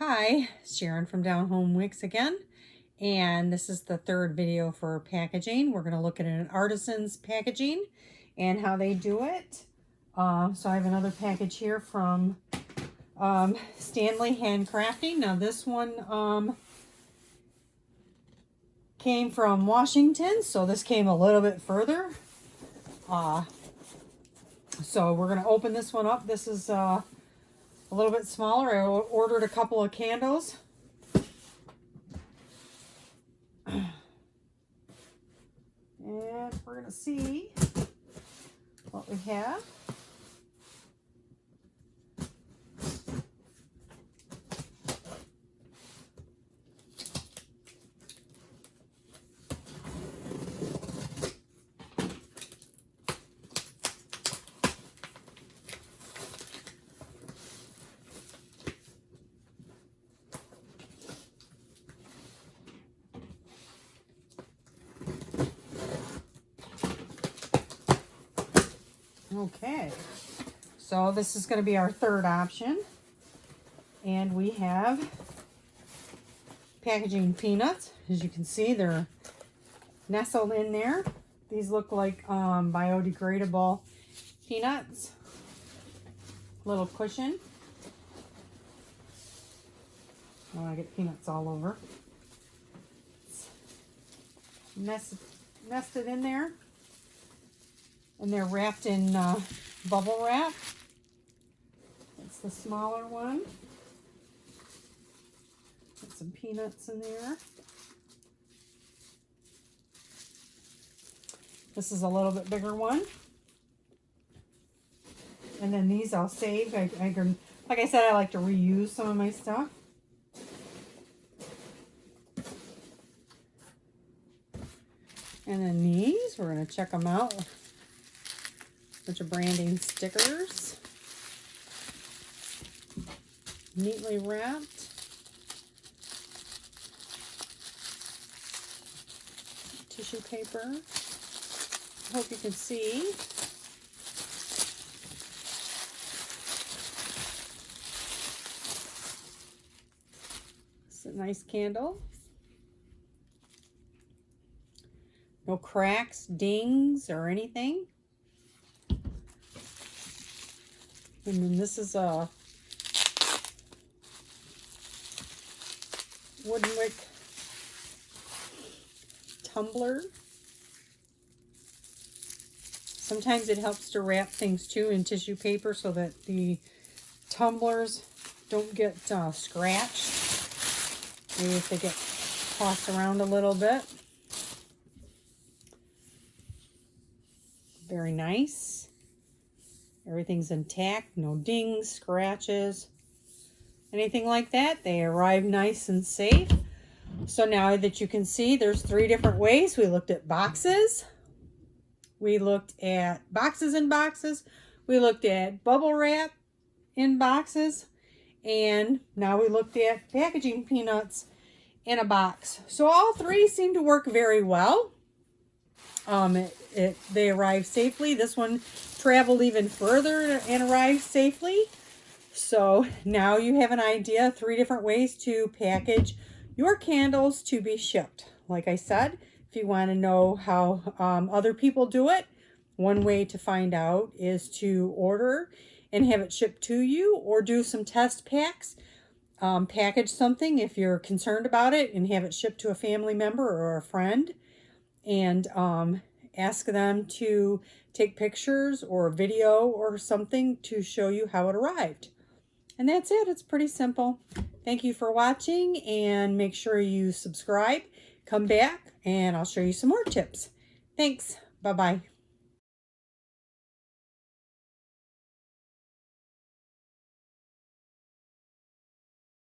Hi, Sharon from Down Home Wicks again, and this is the third video for packaging. We're going to look at an artisan's packaging and how they do it. So I have another package here from Standley Handcrafted. Now this one came from Washington, so this came a little bit further. So we're going to open this one up. This is a little bit smaller. I ordered a couple of candles. And we're going to see what we have. Okay, so this is going to be our third option, and we have packaging peanuts. As you can see, they're nestled in there. These look like biodegradable peanuts. Little cushion. Oh, I get peanuts all over. It's nested in there. And they're wrapped in bubble wrap. That's the smaller one. Got some peanuts in there. This is a little bit bigger one. And then these I'll save. I can, like I said, I like to reuse some of my stuff. And then these, we're going to check them out. Bunch of branding stickers, neatly wrapped. Tissue paper. I hope you can see. It's a nice candle. No cracks, dings, or anything. And then this is a wooden wick tumbler. Sometimes it helps to wrap things too in tissue paper so that the tumblers don't get scratched. Maybe if they get tossed around a little bit. Very nice. Everything's intact, no dings, scratches, anything like that. They arrive nice and safe. So now that you can see, there's 3 different ways. We looked at boxes. We looked at boxes in boxes. We looked at bubble wrap in boxes. And now we looked at packaging peanuts in a box. So all 3 seem to work very well. They arrived safely. This one traveled even further and arrived safely. So now you have an idea, 3 different ways to package your candles to be shipped. Like I said, if you want to know how other people do it, one way to find out is to order and have it shipped to you, or do some test packs. Package something if you're concerned about it and have it shipped to a family member or a friend. And ask them to take pictures or a video or something to show you how it arrived. And that's it. It's pretty simple. Thank you for watching, and make sure you subscribe. Come back and I'll show you some more tips. Thanks. Bye-bye.